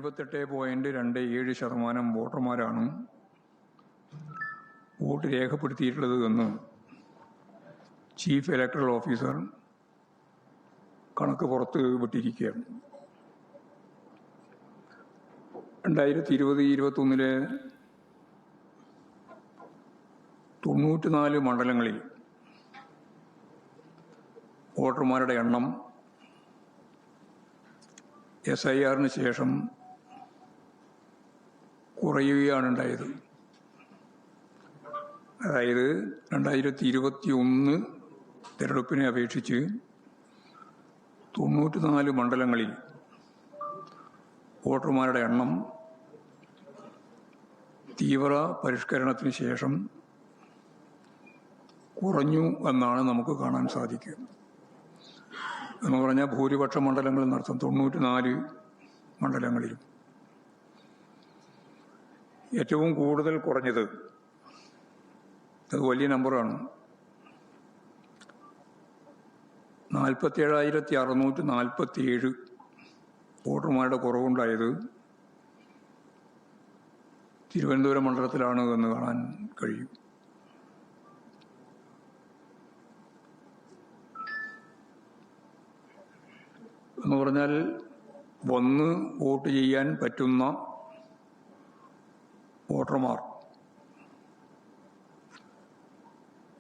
28.27% വോട്ടർമാരാണ് vote രേഖപ്പെടുത്തിയിട്ടുള്ളത് എന്ന് chief electoral officer കണക്ക് പുറത്ത് വിട്ടിരിക്കുകയാണ്. 2020-21 94 മണ്ഡലങ്ങളിൽ വോട്ടർമാരുടെ എണ്ണം SIRന് ശേഷം കുറയുകയാണ് ഉണ്ടായത്. അതായത് 2021 തെരഞ്ഞെടുപ്പിനെ അപേക്ഷിച്ച് 94 മണ്ഡലങ്ങളിൽ വോട്ടർമാരുടെ എണ്ണം തീവ്ര പരിഷ്കരണത്തിന് ശേഷം കുറഞ്ഞു എന്നാണ് നമുക്ക് കാണാൻ സാധിക്കുക. എന്ന് പറഞ്ഞാൽ ഭൂരിപക്ഷ മണ്ഡലങ്ങളിൽ നടത്തും 94 മണ്ഡലങ്ങളിലും ഏറ്റവും കൂടുതൽ കുറഞ്ഞത്, അത് വലിയ നമ്പറാണ്, 47,647 വോട്ടർമാരുടെ കുറവുണ്ടായത് തിരുവനന്തപുരം മണ്ഡലത്തിലാണ് എന്ന് കാണാൻ കഴിയും. എന്ന് പറഞ്ഞാൽ വന്ന് വോട്ട് ചെയ്യാൻ പറ്റുന്ന വോട്ടർമാർ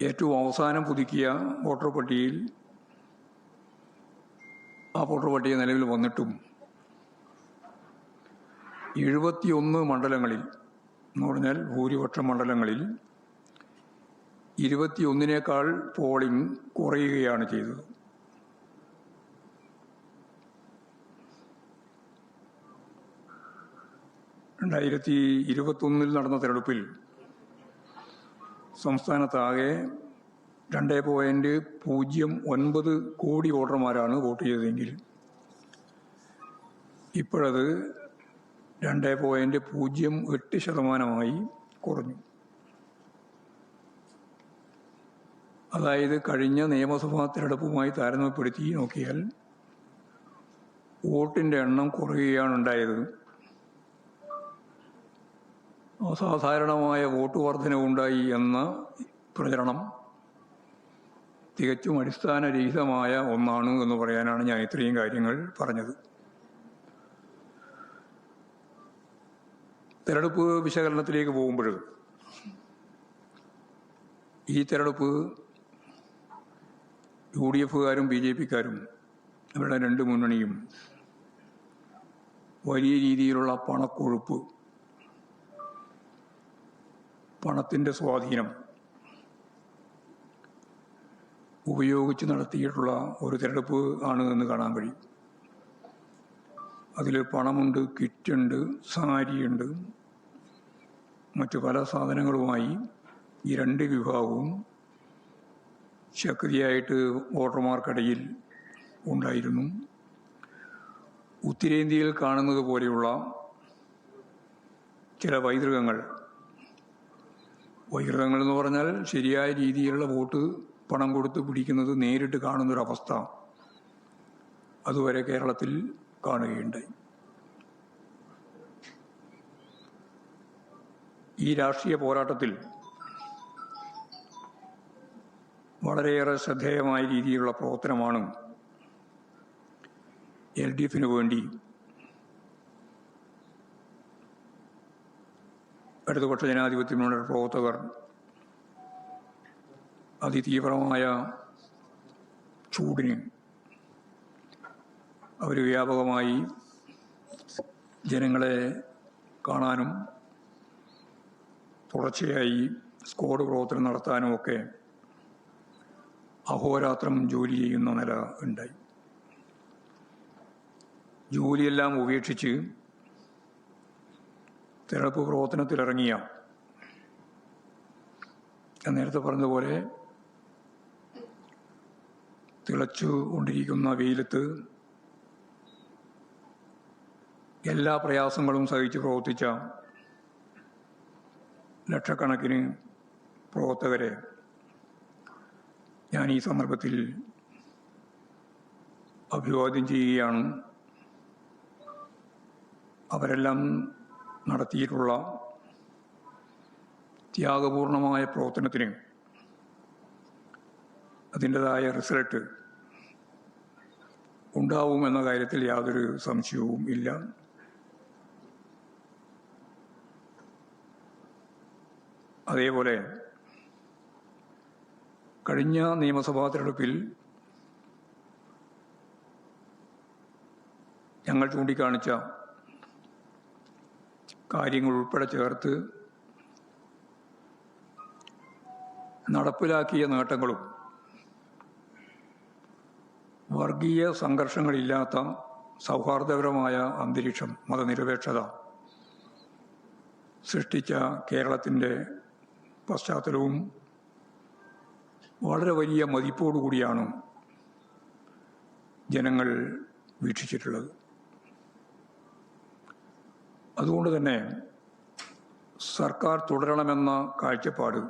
ഏറ്റവും അവസാനം പുതുക്കിയ വോട്ടർ പട്ടികയിൽ ആ വോട്ടർ പട്ടിക നിലവിൽ വന്നിട്ടും 71 മണ്ഡലങ്ങളിൽ, എന്ന് പറഞ്ഞാൽ ഭൂരിപക്ഷ മണ്ഡലങ്ങളിൽ 21-നേക്കാൾ പോളിംഗ് കുറയുകയാണ് ചെയ്തത്. രണ്ടായിരത്തി 2021 നടന്ന തെരഞ്ഞെടുപ്പിൽ സംസ്ഥാനത്താകെ 2.09 കോടി വോട്ടർമാരാണ് വോട്ട് ചെയ്തതെങ്കിൽ ഇപ്പോഴത് 2.08% കുറഞ്ഞു. അതായത് കഴിഞ്ഞ നിയമസഭാ തെരഞ്ഞെടുപ്പുമായി താരതമ്യപ്പെടുത്തി നോക്കിയാൽ വോട്ടിൻ്റെ എണ്ണം കുറയുകയാണ് ഉണ്ടായത്. അസാധാരണമായ വോട്ട് വർധനവുണ്ടായി എന്ന പ്രചരണം തികച്ചും അടിസ്ഥാനരഹിതമായ ഒന്നാണ് എന്ന് പറയാനാണ് ഞാൻ ഇത്രയും കാര്യങ്ങൾ പറഞ്ഞത്. തെരഞ്ഞെടുപ്പ് വിശകലനത്തിലേക്ക് പോകുമ്പോൾ ഈ തെരഞ്ഞെടുപ്പ് UDFകാരും BJPക്കാരും അവരുടെ രണ്ട് മുന്നണിയും വലിയ രീതിയിലുള്ള പണക്കൊഴുപ്പ്, പണത്തിൻ്റെ സ്വാധീനം ഉപയോഗിച്ച് നടത്തിയിട്ടുള്ള ഒരു തെരഞ്ഞെടുപ്പ് ആണ് എന്ന് കാണാൻ കഴിയും. അതിൽ പണമുണ്ട്, കിറ്റുണ്ട്, സാരിയുണ്ട്, മറ്റു പല സാധനങ്ങളുമായി ഈ രണ്ട് വിഭാഗവും ശക്തിയായിട്ട് വോട്ടർമാർക്കിടയിൽ ഉണ്ടായിരുന്നു. ഉത്തരേന്ത്യയിൽ കാണുന്നത് പോലെയുള്ള ചില വൈകൃതങ്ങൾ എന്ന് പറഞ്ഞാൽ ശരിയായ രീതിയിലുള്ള വോട്ട് പണം കൊടുത്ത് പിടിക്കുന്നത് നേരിട്ട് കാണുന്നൊരവസ്ഥ അതുവരെ കേരളത്തിൽ കാണുകയുണ്ടായി. ഈ രാഷ്ട്രീയ പോരാട്ടത്തിൽ വളരെയേറെ ശ്രദ്ധേയമായ രീതിയിലുള്ള പ്രവർത്തനമാണ് LDFന് വേണ്ടി ഇടതുപക്ഷ ജനാധിപത്യ മുന്നണിയുടെ പ്രവർത്തകർ അതിതീവ്രമായ ചൂടിന് അവർ വ്യാപകമായി ജനങ്ങളെ കാണാനും തുടർച്ചയായി സ്ക്വാഡ് പ്രവർത്തനം നടത്താനും ഒക്കെ അഹോരാത്രം ജോലി ചെയ്യുന്ന നില ഉണ്ടായി. ജോലിയെല്ലാം ഉപേക്ഷിച്ച് തെരഞ്ഞെടുപ്പ് പ്രവർത്തനത്തിലിറങ്ങിയ, നേരത്തെ പറഞ്ഞതുപോലെ തിളച്ചു കൊണ്ടിരിക്കുന്ന വെയിലത്ത് എല്ലാ പ്രയാസങ്ങളും സഹിച്ച് പ്രവർത്തിച്ച ലക്ഷക്കണക്കിന് പ്രവർത്തകരെ ഞാൻ ഈ സന്ദർഭത്തിൽ അഭിവാദ്യം ചെയ്യുകയാണ്. അവരെല്ലാം നടത്തിയിട്ടുള്ള ത്യാഗപൂർണമായ പ്രവർത്തനത്തിന് അതിൻ്റെതായ റിസൾട്ട് ഉണ്ടാവുമെന്ന കാര്യത്തിൽ യാതൊരു സംശയവും ഇല്ല. അതേപോലെ കഴിഞ്ഞ നിയമസഭാ തെരഞ്ഞെടുപ്പിൽ ഞങ്ങൾ ചൂണ്ടിക്കാണിച്ച കാര്യങ്ങൾ ഉൾപ്പെടെ ചേർത്ത് നടപ്പിലാക്കിയ നേട്ടങ്ങളും വർഗീയ സംഘർഷങ്ങളില്ലാത്ത സൗഹാർദ്ദപരമായ അന്തരീക്ഷം, മതനിരപേക്ഷത സൃഷ്ടിച്ച കേരളത്തിൻ്റെ പശ്ചാത്തലവും വളരെ വലിയ മതിപ്പോടുകൂടിയാണ് ജനങ്ങൾ വീക്ഷിച്ചിട്ടുള്ളത്. അതുകൊണ്ട് തന്നെ സർക്കാർ തുടരണമെന്ന കാഴ്ചപ്പാട്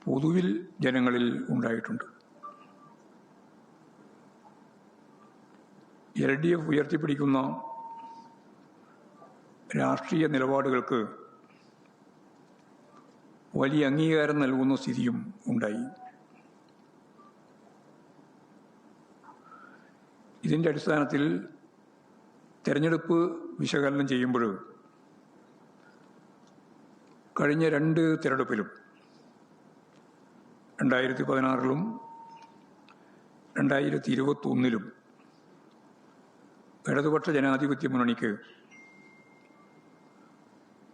പൊതുവിൽ ജനങ്ങളിൽ ഉണ്ടായിട്ടുണ്ട്. LDF ഉയർത്തിപ്പിടിക്കുന്ന രാഷ്ട്രീയ നിലപാടുകൾക്ക് വലിയ അംഗീകാരം നൽകുന്ന സ്ഥിതിയും ഉണ്ടായി. ഇതിൻ്റെ അടിസ്ഥാനത്തിൽ തെരഞ്ഞെടുപ്പ് വിശകലനം ചെയ്യുമ്പോൾ കഴിഞ്ഞ 2 തെരഞ്ഞെടുപ്പിലും 2016 2021 ഇടതുപക്ഷ ജനാധിപത്യ മുന്നണിക്ക്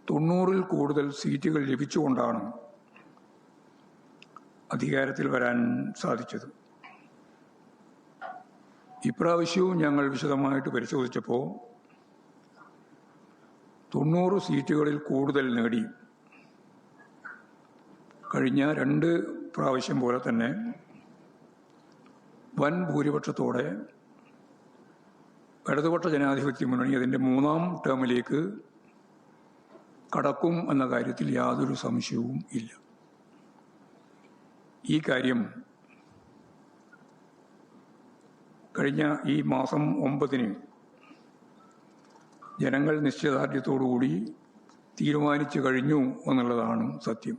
90-ൽ കൂടുതൽ സീറ്റുകൾ ലഭിച്ചുകൊണ്ടാണ് അധികാരത്തിൽ വരാൻ സാധിച്ചത്. ഇപ്രാവശ്യവും ഞങ്ങൾ വിശദമായിട്ട് പരിശോധിച്ചപ്പോൾ 90 സീറ്റുകളിൽ കൂടുതൽ നേടി. കഴിഞ്ഞ 2 പ്രാവശ്യം പോലെ തന്നെ വൻ ഭൂരിപക്ഷത്തോടെ ഇടതുപക്ഷ ജനാധിപത്യ മുന്നണി അതിൻ്റെ 3ാം ടേമിലേക്ക് കടക്കും എന്ന കാര്യത്തിൽ യാതൊരു സംശയവും ഇല്ല. ഈ കാര്യം കഴിഞ്ഞ ഈ മാസം 9-ന് ജനങ്ങൾ നിശ്ചയദാർഢ്യത്തോടുകൂടി തീരുമാനിച്ചു കഴിഞ്ഞു എന്നുള്ളതാണ് സത്യം.